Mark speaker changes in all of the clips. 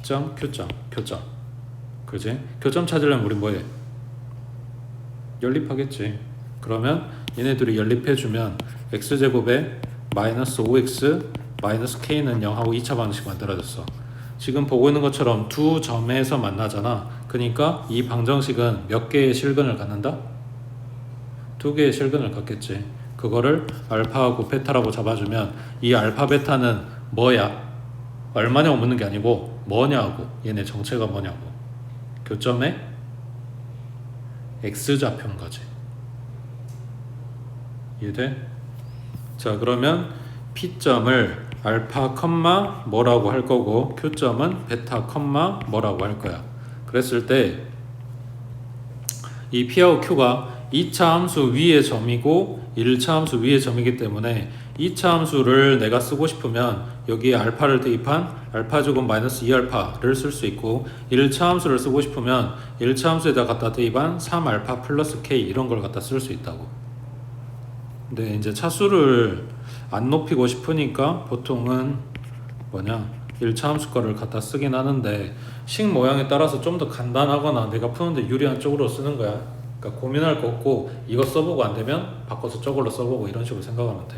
Speaker 1: P점, Q점, 교점. 그지? 교점 찾으려면 우리 뭐해? 연립하겠지. 그러면 얘네들이 연립해주면 x제곱에 마이너스 5x 마이너스 k는 0하고 2차 방정식 만들어졌어. 지금 보고 있는 것처럼 두 점에서 만나잖아. 그러니까 이 방정식은 몇 개의 실근을 갖는다? 두 개의 실근을 갖겠지. 그거를 알파하고 베타라고 잡아주면 이 알파 베타는 뭐야? 얼마냐고 묻는 게 아니고 뭐냐고. 얘네 정체가 뭐냐고. 교점에 x좌표인 거지. 이해돼? 자, 그러면 P점을 알파 컴마 뭐라고 할 거고 Q점은 베타 컴마 뭐라고 할 거야. 그랬을 때 이 P하고 Q가 2차 함수 위의 점이고 1차 함수 위의 점이기 때문에 2차 함수를 내가 쓰고 싶으면 여기에 알파를 대입한 알파 제곱 마이너스 2알파를 쓸 수 있고 1차 함수를 쓰고 싶으면 1차 함수에다 갖다 대입한 3알파 플러스 K 이런 걸 갖다 쓸 수 있다고. 근데 이제 차수를 안 높이고 싶으니까 보통은 뭐냐 1차 함수 거를 갖다 쓰긴 하는데 식 모양에 따라서 좀 더 간단하거나 내가 푸는데 유리한 쪽으로 쓰는 거야. 그러니까 고민할 거 없고 이거 써보고 안 되면 바꿔서 저걸로 써보고 이런 식으로 생각하면 돼.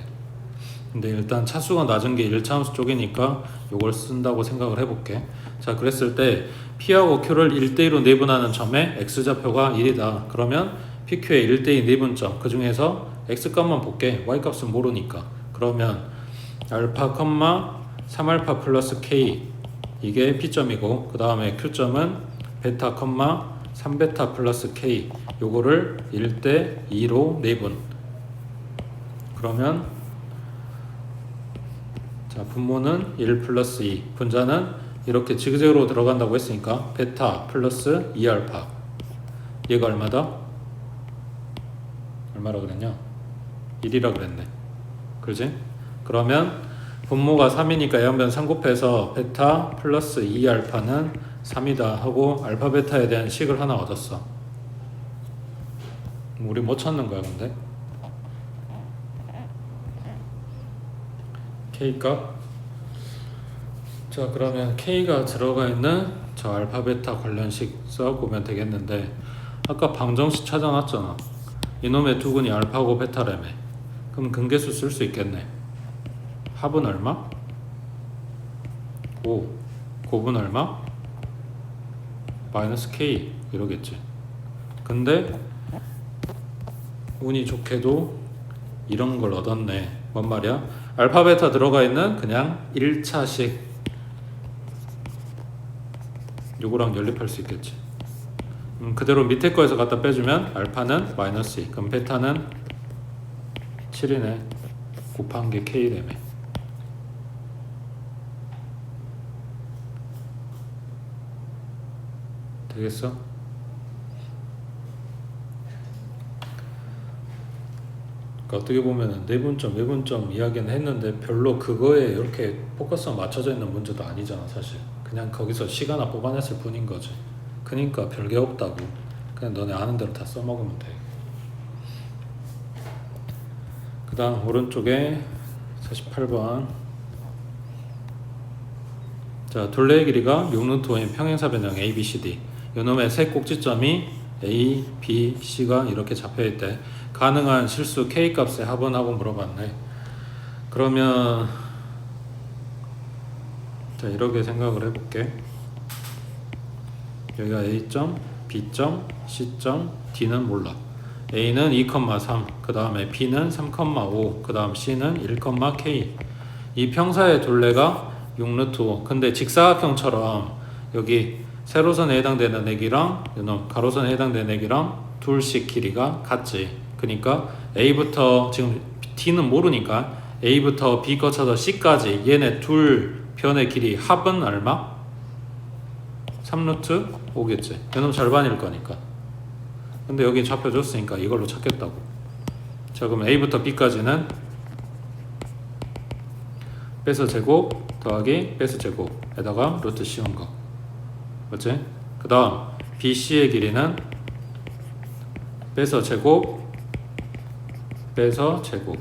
Speaker 1: 근데 일단 차수가 낮은 게 1차 함수 쪽이니까 이걸 쓴다고 생각을 해볼게. 자, 그랬을 때 P하고 Q를 1대2로 내분하는 점의 X좌표가 1이다. 그러면 PQ의 1대2 내분점 그 중에서 X값만 볼게. Y값은 모르니까. 그러면 알파, 3알파 플러스 K 이게 P점이고 그 다음에 Q점은 베타, 3베타 플러스 K 요거를 1대2로 내분. 그러면 자, 분모는 1 플러스 2 분자는 이렇게 지그재그로 들어간다고 했으니까 베타 플러스 2알파 얘가 얼마다? 얼마라 그랬냐? 1이라 그랬네. 그렇지? 그러면 분모가 3이니까 양변 3 곱해서 베타 플러스 2알파는 3이다 하고 알파 베타에 대한 식을 하나 얻었어. 우리 못 찾는 거야 근데? K값? 자, 그러면 K가 들어가 있는 저 알파 베타 관련식 써보면 되겠는데 아까 방정식 찾아놨잖아. 이놈의 두근이 알파고 베타라며. 그럼 근계수 쓸 수 있겠네. 합은 얼마? 5. 곱은 얼마? 마이너스 K 이러겠지. 근데 운이 좋게도 이런 걸 얻었네. 뭔 말이야? 알파 베타 들어가 있는 그냥 1차식 요거랑 연립할 수 있겠지. 그대로 밑에 거에서 갖다 빼주면 알파는 마이너스 2 그럼 베타는 7이네. 곱한 게 K라며. 되겠어? 그러니까 어떻게 보면은 내분점, 외분점 이야기는 했는데 별로 그거에 이렇게 포커스가 맞춰져 있는 문제도 아니잖아 사실. 그냥 거기서 식 하나 뽑아냈을 뿐인 거지. 그러니까 별게 없다고. 그냥 너네 아는 대로 다 써먹으면 돼. 그 다음 오른쪽에 48번. 자, 둘레의 길이가 6루트인 평행사 변형 A, B, C, D. 요놈의 세 꼭지점이 A, B, C가 이렇게 잡혀있대. 가능한 실수 K값의 합은 하고 물어봤네. 그러면 자, 이렇게 생각을 해볼게. 여기가 A점, B점, C점, D는 몰라. A는 2,3, 그 다음에 B는 3,5, 그 다음 C는 1,K. 이 평사의 둘레가 6루트5. 근데 직사각형처럼 여기 세로선에 해당되는 애기랑 이놈 가로선에 해당되는 애기랑 둘씩 길이가 같지. 그러니까 A부터 지금 D는 모르니까 A부터 B 거쳐서 C까지 얘네 둘 변의 길이 합은 얼마? 3루트 5겠지. 이놈 절반일 거니까. 근데 여기 좌표 줬으니까 이걸로 찾겠다고. 자, 그럼 A부터 B까지는 빼서 제곱 더하기 빼서 제곱에다가 루트 씌운 거. 맞지? 그 다음 BC의 길이는 빼서 제곱 빼서 제곱.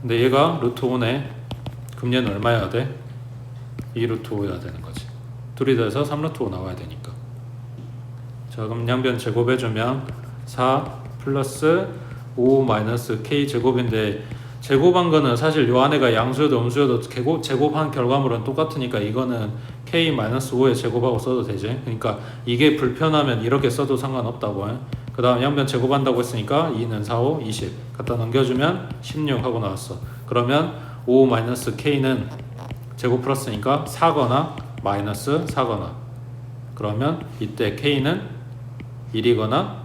Speaker 1: 근데 얘가 루트 5네. 그럼 얘는 얼마여야 돼? 2루트 5여야 되는 거지. 둘이 더해서 3루트 5 나와야 되니까. 자, 그럼 양변 제곱해주면 4 플러스 5 마이너스 k 제곱인데, 제곱한 거는 사실 요 안에가 양수여도 음수여도 제곱한 결과물은 똑같으니까 이거는 k 마이너스 5의 제곱하고 써도 되지. 그러니까 이게 불편하면 이렇게 써도 상관없다고. 그 다음 양변 제곱한다고 했으니까 2는 4, 5, 20 갖다 넘겨주면 16 하고 나왔어. 그러면 5 마이너스 k는 제곱 플러스니까 4거나 마이너스 4거나, 그러면 이때 k는 1이거나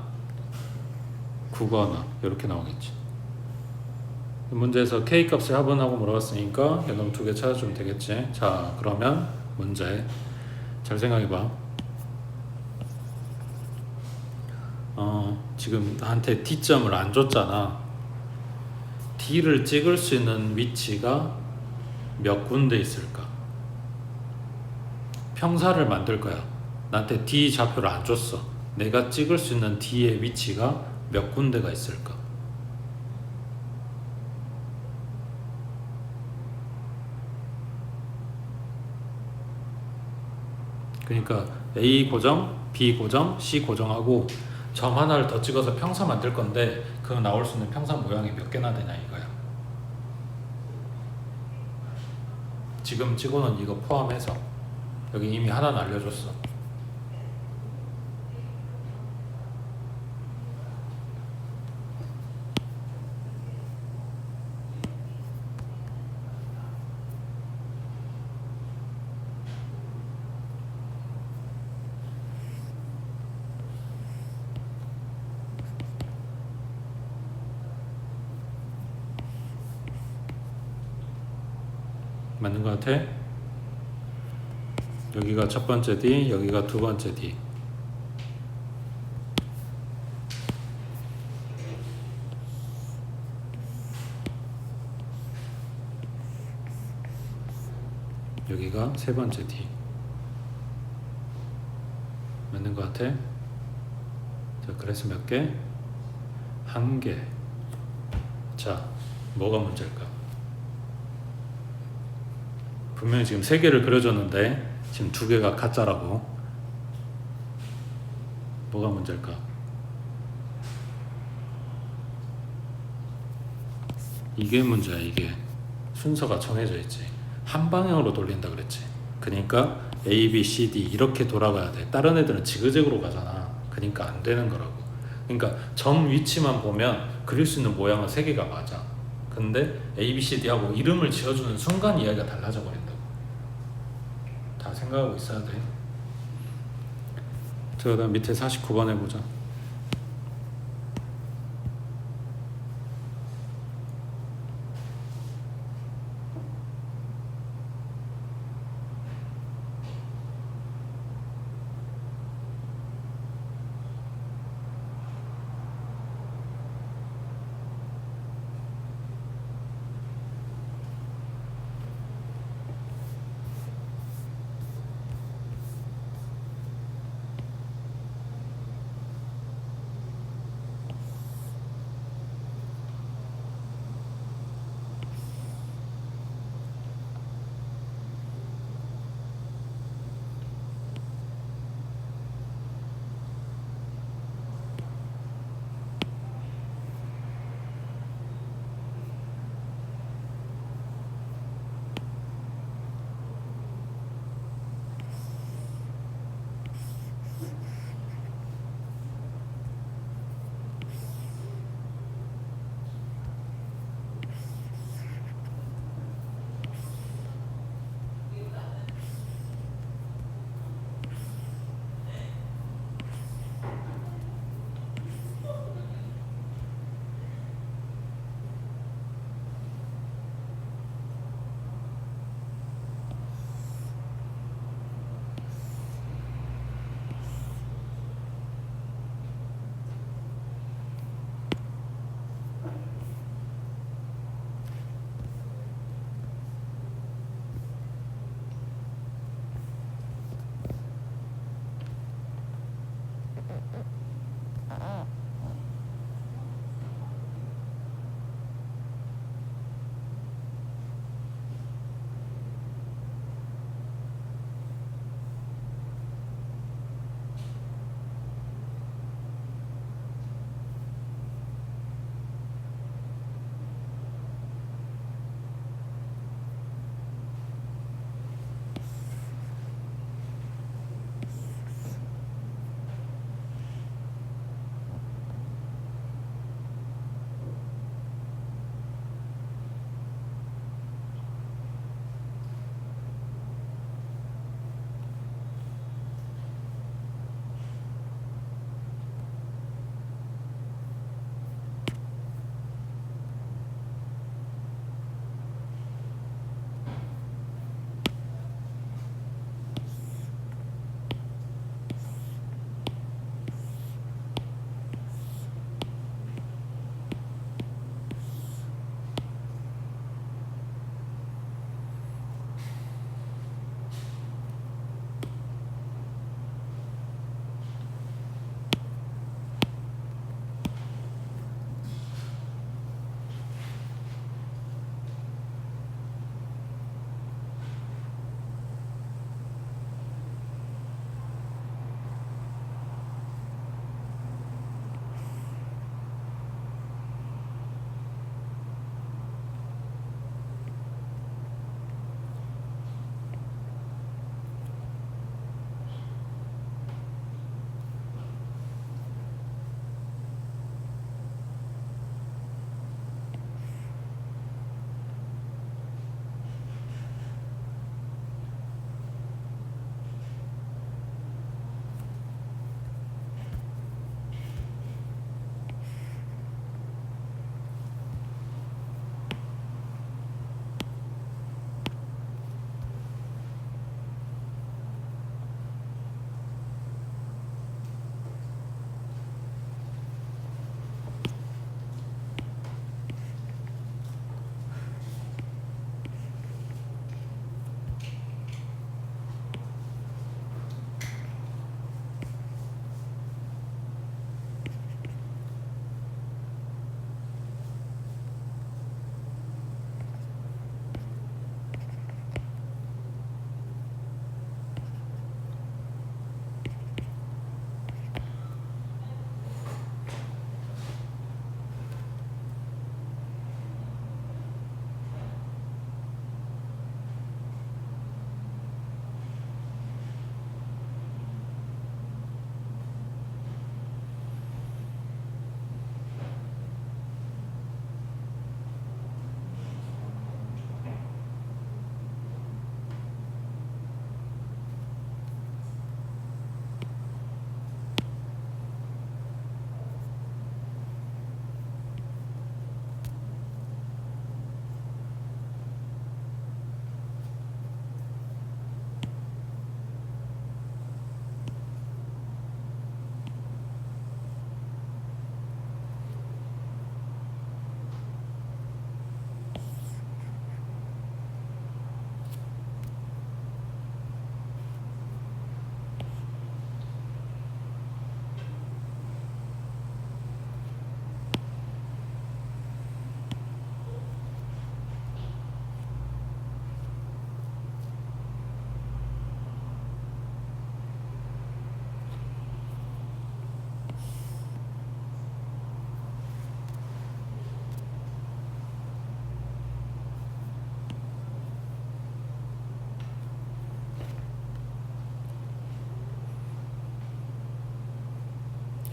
Speaker 1: 9거나 이렇게 나오겠지. 문제에서 k 값을 합은하고 물어봤으니까 이놈 두 개 찾아주면 되겠지. 자, 그러면 문제 잘 생각해봐. 지금 나한테 D점을 안 줬잖아. D를 찍을 수 있는 위치가 몇 군데 있을까? 평사를 만들 거야. 나한테 D 좌표를 안 줬어. 내가 찍을 수 있는 D의 위치가 몇 군데가 있을까? 그러니까 A 고정, B 고정, C 고정하고 점 하나를 더 찍어서 평사 만들 건데, 그 나올 수 있는 평사 모양이 몇 개나 되냐 이거야. 지금 찍어놓은 이거 포함해서 여기 이미 하나는 알려줬어. 맞는 것 같아? 여기가 첫 번째 D, 여기가 두 번째 D. 여기가 세 번째 D. 맞는 것 같아? 자, 그래서 몇 개? 한 개. 자, 뭐가 문제일까? 분명히 지금 세 개를 그려줬는데 지금 두 개가 가짜라고. 뭐가 문제일까? 이게 문제야. 이게 순서가 정해져 있지. 한 방향으로 돌린다 그랬지. 그러니까 A, B, C, D 이렇게 돌아가야 돼. 다른 애들은 지그재그로 가잖아. 그러니까 안 되는 거라고. 그러니까 점 위치만 보면 그릴 수 있는 모양은 세 개가 맞아. 근데 A, B, C, D 하고 이름을 지어주는 순간 이야기가 달라져 버린다고. 다 생각하고 있어야 돼. 자, 그다음 밑에 49번 해보자.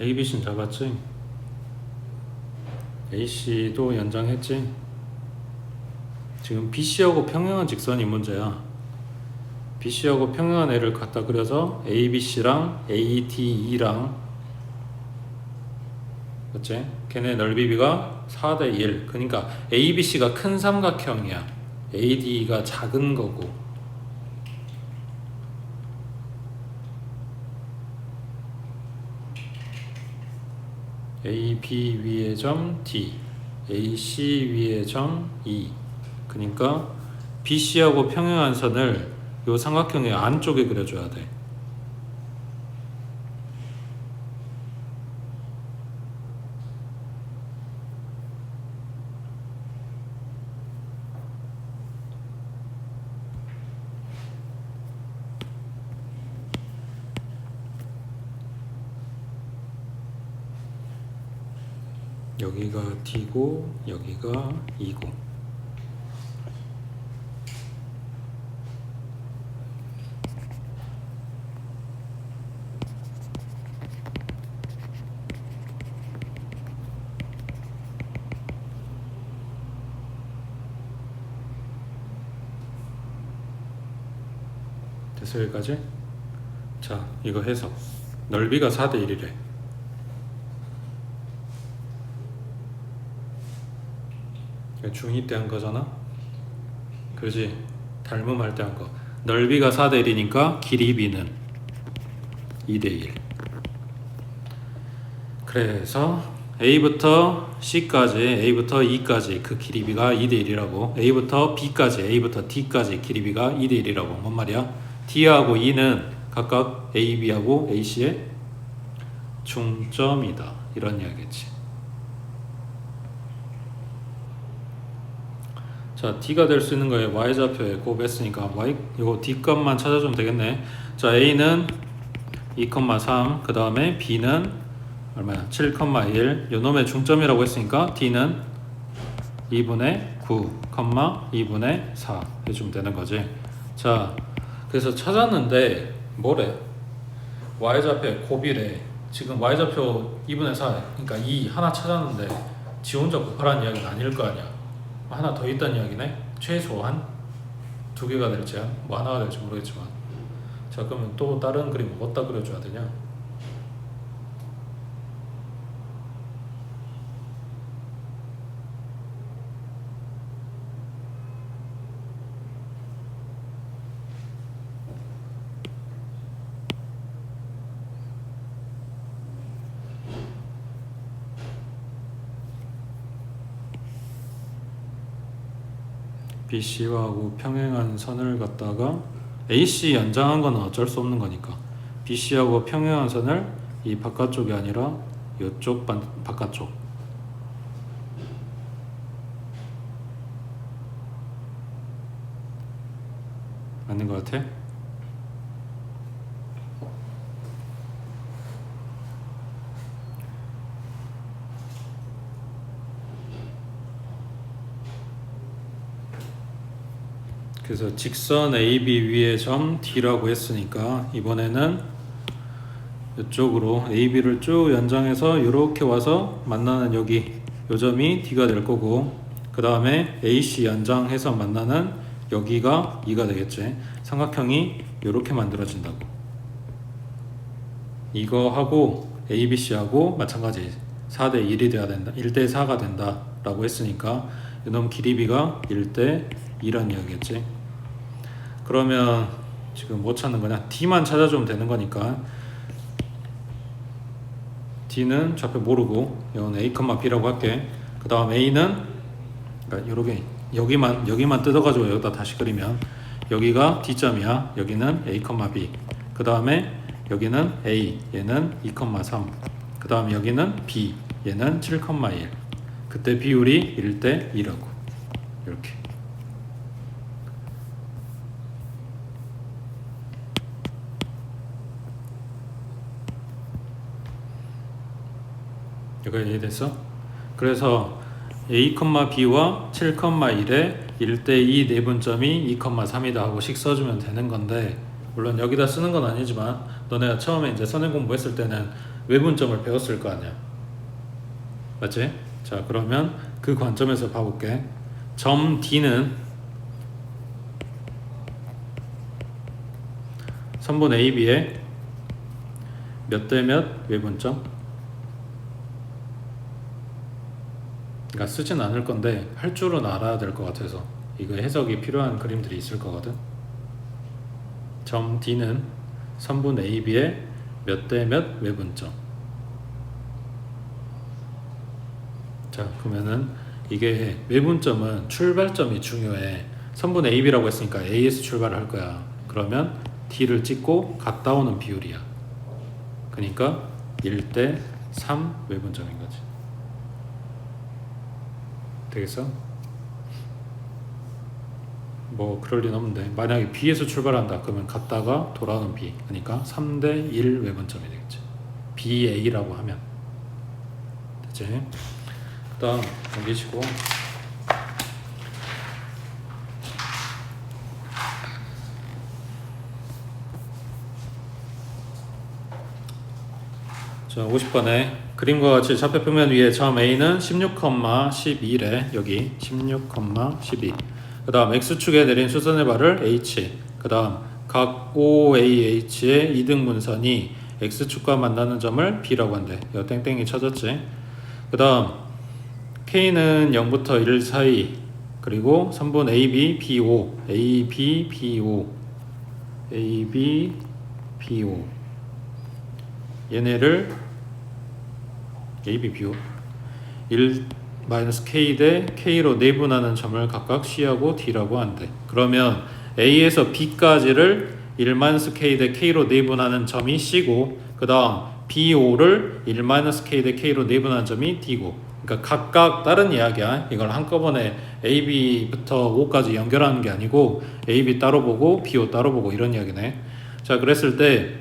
Speaker 1: ABC는 잡았지? AC도 연장했지? 지금 BC하고 평행한 직선이 문제야. BC하고 평행한 애를 갖다 그려서 ABC랑 ADE랑, 그치? 걔네 넓이비가 4대1. 그러니까 ABC가 큰 삼각형이야. ADE가 작은 거고. AB 위의 점 D, AC 위의 점 E. 그러니까 BC하고 평행한 선을 이 삼각형의 안쪽에 그려줘야 돼. 여기가 D고 여기가 E고. 됐어 여기까지? 자 이거 해석. 넓이가 4대1이래. 중2 때 한 거잖아? 그러지? 닮음할 때 한 거. 넓이가 4대1이니까 길이 B는 2대1. 그래서 A부터 C까지, A부터 E까지 그 길이 B가 2대1이라고. A부터 B까지, A부터 D까지 길이 B가 2대1이라고. 뭔 말이야? D하고 E는 각각 A, B하고 AC의 중점이다. 이런 이야기겠지. 자, D가 될 수 있는 거에 Y좌표에 곱했으니까 Y, 이거 D 값만 찾아주면 되겠네. 자, A는 2,3, 그 다음에 B는 얼마야? 7,1. 요 놈의 중점이라고 했으니까 D는 2분의 9, 2분의 4 해주면 되는 거지. 자, 그래서 찾았는데 뭐래? Y좌표에 곱이래. 지금 Y좌표 2분의 4, 그러니까 2 하나 찾았는데 지 혼자 곱하라는 이야기는 아닐 거 아니야. 하나 더 있다는 이야기네. 최소한 2개가 될지 뭐 하나가 될지 모르겠지만. 자, 그러면 또 다른 그림 어디다 그려줘야 되냐? BC하고 평행한 선을 갖다가 AC 연장한 건 어쩔 수 없는 거니까 BC하고 평행한 선을 이 바깥쪽이 아니라 이쪽 바깥쪽 맞는 것 같아? 그래서 직선 AB 위에 점 D라고 했으니까 이번에는 이쪽으로 AB를 쭉 연장해서 이렇게 와서 만나는 여기 요 점이 D가 될 거고, 그 다음에 AC 연장해서 만나는 여기가 E가 되겠지. 삼각형이 이렇게 만들어진다고. 이거 하고 ABC하고 마찬가지 4대 1이 돼야 된다. 1대 4가 된다 라고 했으니까 이놈 길이 B가 1대 2란 이야기겠지. 그러면 지금 뭐 찾는 거냐? D만 찾아주면 되는 거니까 D는 좌표 모르고 이건 A, B라고 할게. 그 다음 A는 그러니까 요렇게 여기만 뜯어가지고 여기다 다시 그리면 여기가 D점이야. 여기는 A, B. 그 다음에 여기는 A, 얘는 2,3. 그 다음 여기는 B, 얘는 7,1. 그때 비율이 1대 2라고. 이렇게. 여기가 이해됐어? 그래서 A, B와 7,1의 1대2 내분점이 2,3이다 하고 식 써주면 되는 건데, 물론 여기다 쓰는 건 아니지만 너네가 처음에 이제 선행 공부했을 때는 외분점을 배웠을 거 아니야. 맞지? 자, 그러면 그 관점에서 봐볼게. 점 D는 선분 AB의 몇 대 몇 외분점? 그러니까 쓰진 않을 건데 할 줄은 알아야 될 것 같아서 이거 해석이 필요한 그림들이 있을 거거든. 점 D는 선분 AB의 몇 대 몇 외분점. 자, 그러면은 이게 외분점은 출발점이 중요해. 선분 AB라고 했으니까 A에서 출발을 할 거야. 그러면 D를 찍고 갔다 오는 비율이야. 그러니까 1대 3 외분점인 거지. 되겠어? 뭐 그럴 리는 없는데 만약에 B에서 출발한다 그러면 갔다가 돌아오는 B, 그러니까 3대 1 외분점이 되겠지. BA라고 하면 됐지? 그 다음 넘기시고 자, 50번에 그림과 같이 좌표 평면 위에 점 A는 16,12래. 여기 16,12. 그 다음 X축에 내린 수선의 발을 H. 그 다음 각 OAH의 이등분선이 X축과 만나는 점을 B라고 한대. 이거 땡땡이 쳐졌지. 그 다음 K는 0부터 1 사이. 그리고 선분 AB, BO. AB, BO. AB, BO. 얘네를 AB, BO 1-K 대 K로 내분하는 점을 각각 C하고 D라고 한대. 그러면 A에서 B까지를 1-K 대 K로 내분하는 점이 C고 그 다음 BO를 1-K 대 K로 내분하는 점이 D고, 그러니까 각각 다른 이야기야. 이걸 한꺼번에 AB부터 O까지 연결하는 게 아니고 AB 따로 보고 BO 따로 보고 이런 이야기네. 자, 그랬을 때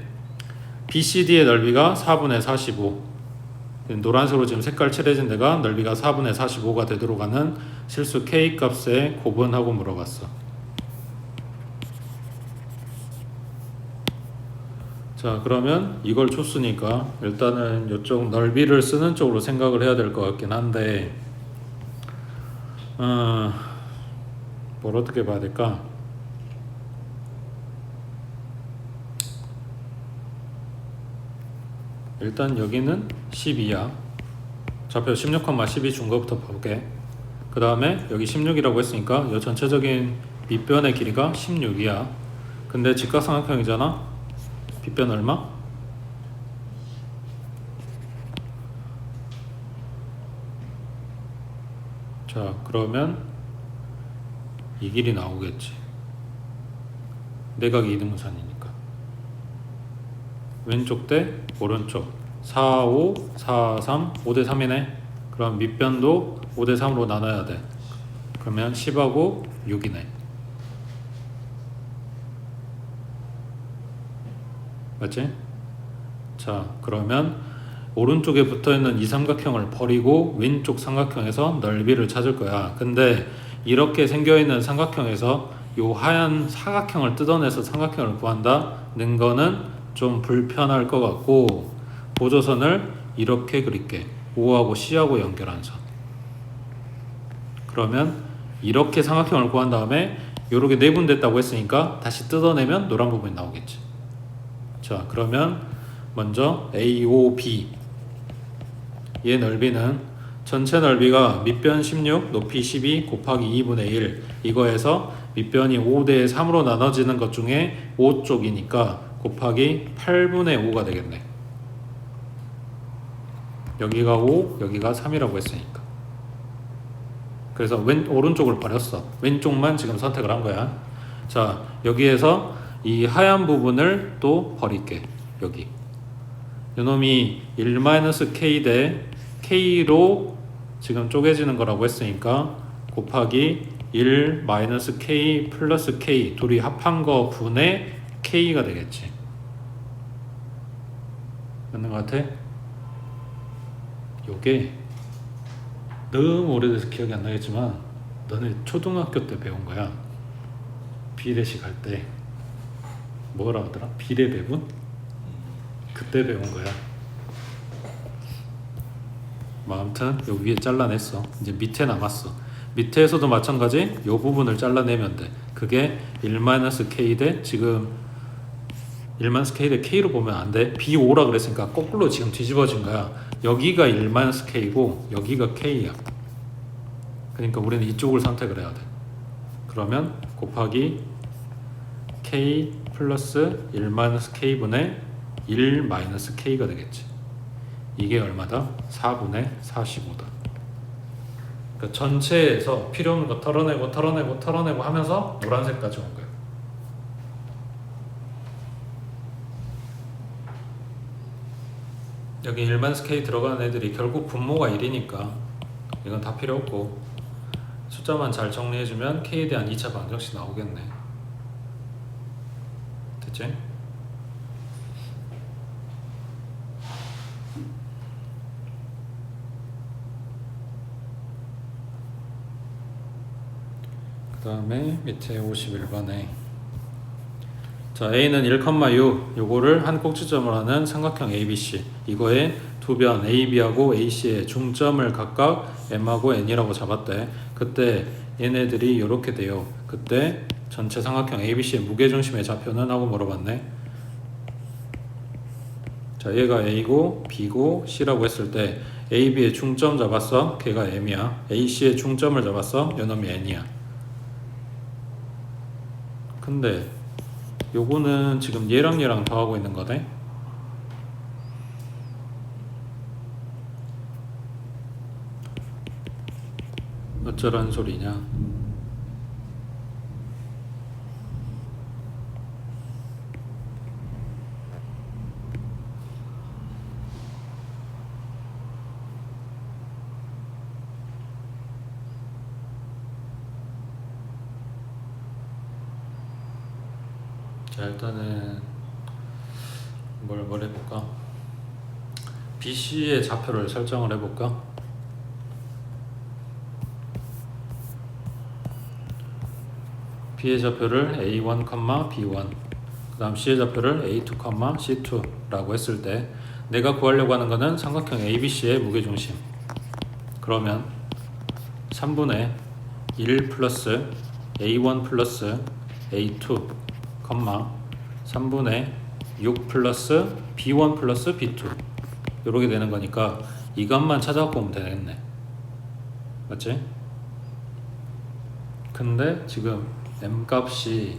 Speaker 1: BCD의 넓이가 4분의 45. 노란색으로 지금 색깔 칠해진 데가 넓이가 4분의 45가 되도록 하는 실수 K 값에 고분하고 물어봤어. 자, 그러면 이걸 줬으니까 일단은 이쪽 넓이를 쓰는 쪽으로 생각을 해야 될 것 같긴 한데 뭘 어떻게 봐야 될까? 일단 여기는 12야. 좌표 16,12 준 거부터 볼게. 그 다음에 여기 16이라고 했으니까 이 전체적인 밑변의 길이가 16이야. 근데 직각삼각형이잖아. 빗변 얼마? 자, 그러면 이 길이 나오겠지. 내각이 이등분선이니까. 왼쪽 대 오른쪽 4, 5, 4, 3, 5대 3이네. 그럼 밑변도 5대 3으로 나눠야 돼. 그러면 10하고 6이네. 맞지? 자, 그러면 오른쪽에 붙어있는 이 삼각형을 버리고 왼쪽 삼각형에서 넓이를 찾을 거야. 근데 이렇게 생겨있는 삼각형에서 요 하얀 사각형을 뜯어내서 삼각형을 구한다는 거는 좀 불편할 것 같고, 보조선을 이렇게 그릴게. O하고 C하고 연결한 선. 그러면 이렇게 삼각형을 구한 다음에 요렇게 내분됐다고 했으니까 다시 뜯어내면 노란 부분이 나오겠지. 자, 그러면 먼저 AOB 얘 넓이는 전체 넓이가 밑변 16, 높이 12 곱하기 2분의 1 이거에서 밑변이 5대 3으로 나눠지는 것 중에 5쪽이니까 곱하기 8분의 5가 되겠네. 여기가 5, 여기가 3이라고 했으니까. 그래서 오른쪽을 버렸어. 왼쪽만 지금 선택을 한 거야. 자, 여기에서 이 하얀 부분을 또 버릴게. 여기 요놈이 1-K 대 K로 지금 쪼개지는 거라고 했으니까 곱하기 1-K 플러스 K 둘이 합한 거 분의 K가 되겠지. 맞는 것 같아? 요게 너무 오래돼서 기억이 안 나겠지만 너네 초등학교 때 배운 거야. 비례식 할 때 뭐라 하더라? 비례 배분? 그때 배운 거야. 뭐 아무튼 요 위에 잘라냈어. 이제 밑에 남았어. 밑에서도 마찬가지 요 부분을 잘라내면 돼. 그게 1-k 대 지금 1-k 대 k로 보면 안 돼. B5라 그랬으니까 거꾸로 지금 뒤집어진 거야. 여기가 1-k고 여기가 k야. 그러니까 우리는 이쪽을 선택을 해야 돼. 그러면 곱하기 k 플러스 1-k분의 1-k가 되겠지. 이게 얼마다? 4분의 45다. 그러니까 전체에서 필요 없는 거 털어내고 하면서 노란색까지 온 거예요. 여기 1-k 들어가는 애들이 결국 분모가 1이니까 이건 다 필요 없고 숫자만 잘 정리해주면 k에 대한 2차 방정식 나오겠네. 됐지? 그 다음에 밑에 51번에 자 A는 1,6 요거를 한 꼭지점을 하는 삼각형 ABC 이거에 두 변 AB하고 AC의 중점을 각각 M하고 N이라고 잡았대. 그때 얘네들이 이렇게 돼요. 그때 전체 삼각형 ABC의 무게중심의 좌표는? 하고 물어봤네. 자 얘가 A고 B고 C라고 했을 때 AB의 중점 잡았어? 걔가 M이야. AC의 중점을 잡았어? 요놈이 N이야. 근데 요거는 지금 얘랑 더하고 있는 거네. 어쩌라는 소리냐. 자 일단은 뭘 해볼까? BC의 좌표를 설정을 해볼까? B의 좌표를 A1, B1 그 다음 C의 좌표를 A2, C2 라고 했을 때 내가 구하려고 하는 거는 삼각형 ABC의 무게중심. 그러면 3분의 1 플러스 A1 플러스 A2 3분의 6 플러스 B1 플러스 B2 이렇게 되는 거니까 이 값만 찾아갖고 오면 되겠네. 맞지? 근데 지금 M 값이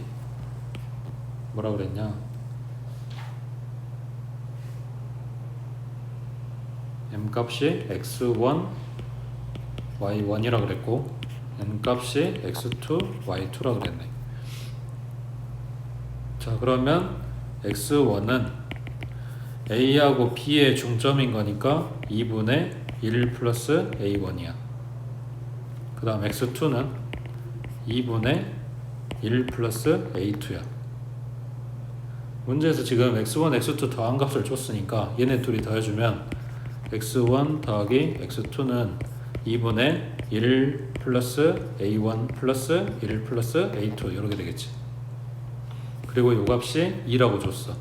Speaker 1: 뭐라 그랬냐? M 값이 x1, y1이라 그랬고 N 값이 x2, y2라 그랬네. 자 그러면 x1은 A하고 B의 중점인 거니까 2분의 1 플러스 A1이야. 그 다음 x2는 2분의 1 플러스 A2야. 문제에서 지금 x1, x2 더한 값을 줬으니까 얘네 둘이 더해주면 x1 더하기 x2는 2분의 1 플러스 A1 플러스 1 플러스 A2 이렇게 되겠지. 그리고 요 값이 2라고 줬어.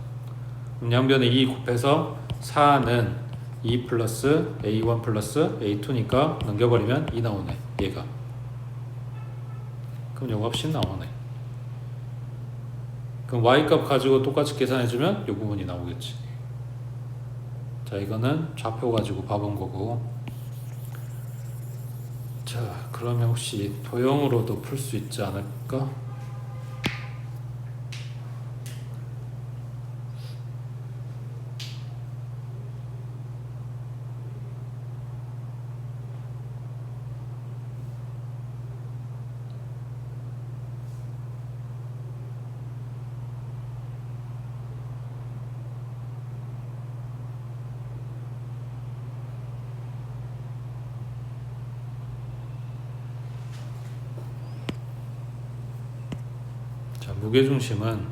Speaker 1: 그럼 양변에 2 곱해서 4는 2 플러스 A1 플러스 A2니까 넘겨버리면 2 나오네. 얘가. 그럼 요 값이 나오네. 그럼 Y값 가지고 똑같이 계산해주면 요 부분이 나오겠지. 자 이거는 좌표 가지고 봐본 거고. 자 그러면 혹시 도형으로도 풀 수 있지 않을까? 무게중심은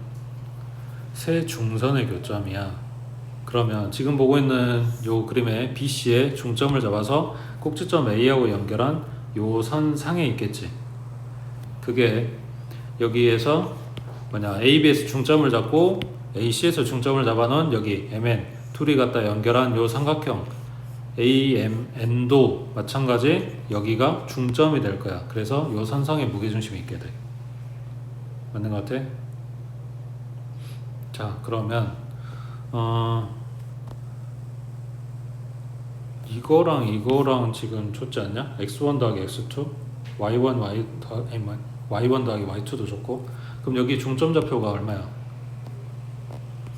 Speaker 1: 세 중선의 교점이야. 그러면 지금 보고 있는 요 그림에 BC의 중점을 잡아서 꼭지점 A하고 연결한 요 선 상에 있겠지. 그게 여기에서 뭐냐 AB에서 중점을 잡고 AC에서 중점을 잡아놓은 여기 MN 둘이 갖다 연결한 요 삼각형 AMN도 마찬가지 여기가 중점이 될 거야. 그래서 요 선상에 무게중심이 있게 돼. 맞는 것 같아? 자, 그러면 이거랑 지금 좋지 않냐? x1 더하기 x2 y1 y1 더하기 y2도 좋고. 그럼 여기 중점 좌표가 얼마야?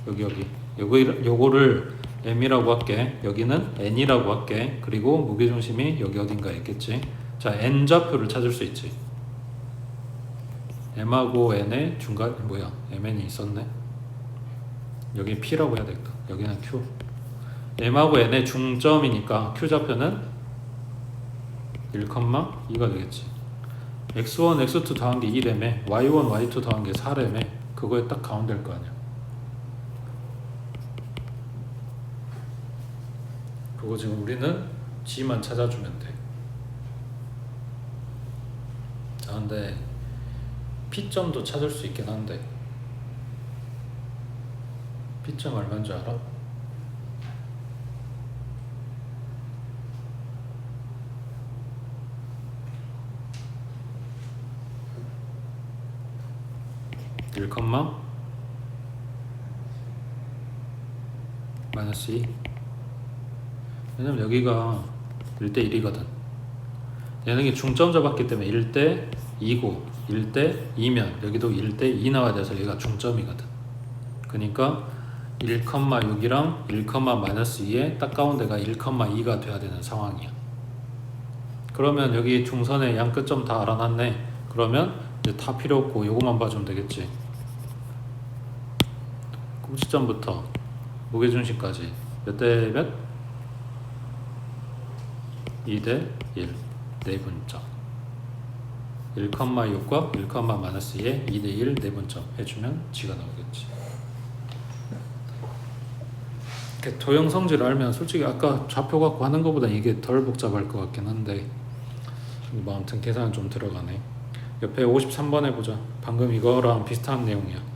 Speaker 1: 여기 요거를 m이라고 할게. 여기는 n이라고 할게. 그리고 무게중심이 여기 어딘가에 있겠지. 자, n 좌표를 찾을 수 있지. m하고 n의 중간 뭐야? mn이 있었네. 여기 p라고 해야 되겠다. 여기는 q. m하고 n의 중점이니까 q 좌표는 1,2가 되겠지. x1, x2 더한 게 2래매, y1, y2 더한 게 4래매. 그거에 딱 가운데일 거 아니야. 그거 지금 우리는 g만 찾아주면 돼. 자, 근데 p점도 찾을 수 있긴 한데 p점 얼마인 줄 알아? 마이너스 2. 왜냐면 여기가 1대 1이거든. 얘는 중점 잡았기 때문에 1대 2고 1대 2면 여기도 1대 2 나와야 돼서 얘가 중점이거든. 그러니까 1,6이랑 1,-2에 딱 가운데가 1,2가 돼야 되는 상황이야. 그러면 여기 중선의 양 끝점 다 알아놨네. 그러면 이제 다 필요 없고 요거만 봐주면 되겠지. 꼭지점부터 무게중심까지 몇 대 몇? 2대 1. 네분점. 1,6과 1,-2에 2대 1 네분점 해주면 g가 나오겠지. 도형 성질을 알면 솔직히 아까 좌표 갖고 하는 것보다 이게 덜 복잡할 것 같긴 한데 뭐 아무튼 계산은 좀 들어가네. 옆에 53번 해보자. 방금 이거랑 비슷한 내용이야.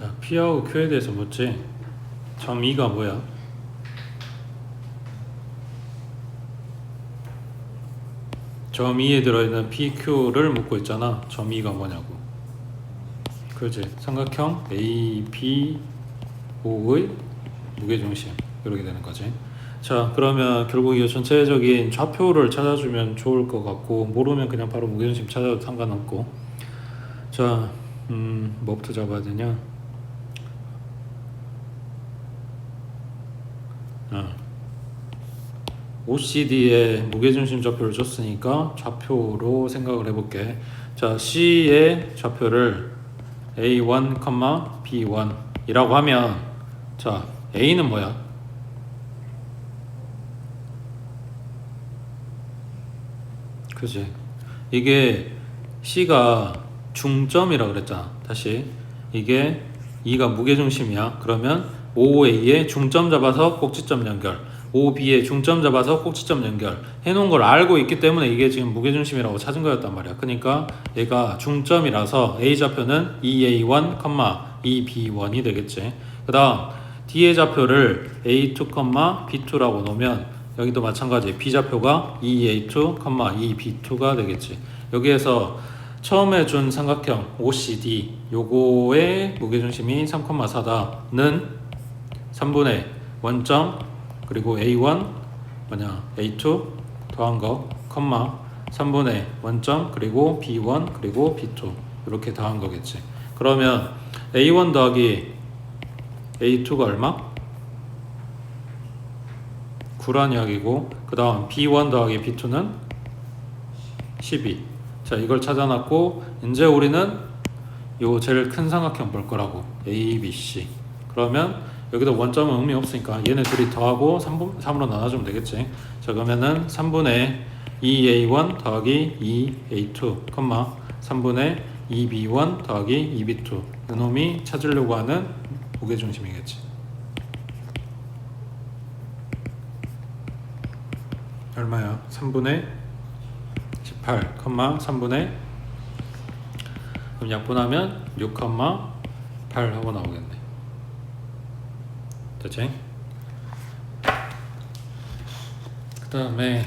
Speaker 1: 자, P하고 Q에 대해서 묻지. 점 2가 뭐야? 점 2에 들어있는 PQ를 묻고 있잖아. 점 2가 뭐냐고. 그렇지. 삼각형 ABO의 무게중심 이렇게 되는 거지. 자, 그러면 결국 이 전체적인 좌표를 찾아주면 좋을 것 같고, 모르면 그냥 바로 무게중심 찾아도 상관없고. 자, 뭐부터 잡아야 되냐? OCD의 무게중심 좌표를 줬으니까 좌표로 생각을 해볼게. 자, C의 좌표를 A1, B1 이라고 하면, 자, A는 뭐야? 그지? 이게 C가 중점이라 그랬잖아. 다시, 이게 2가 무게중심이야. 그러면 OA의 중점 잡아서 꼭지점 연결, OB의 중점 잡아서 꼭지점 연결 해놓은 걸 알고 있기 때문에 이게 지금 무게중심이라고 찾은 거였단 말이야. 그러니까 얘가 중점이라서 A 좌표는 2A1, 2B1이 되겠지. 그 다음 D의 좌표를 A2, B2라고 놓으면 여기도 마찬가지 B 좌표가 2A2, 2B2가 되겠지. 여기에서 처음에 준 삼각형 OCD 요거의 무게중심이 3,4다는 3분의 원점 그리고 A1 뭐냐 A2 더한 거 컴마 3분의 원점 그리고 B1 그리고 B2 이렇게 더한 거겠지. 그러면 A1 더하기 A2가 얼마? 9란 이야기고, 그 다음 B1 더하기 B2는 12. 자, 이걸 찾아놨고 이제 우리는 요 제일 큰 삼각형 볼 거라고. A, B, C. 그러면 여기도 원점은 의미 없으니까 얘네 둘이 더하고 3으로 나눠주면 되겠지. 자, 그러면은 3분의 2A1 더하기 2A2 3분의 2B1 더하기 2B2 이놈이 찾으려고 하는 무게중심이겠지. 얼마야? 3분의 18, 3분의 그럼 약분하면 6, 8 하고 나오겠네. 됐지? 그 다음에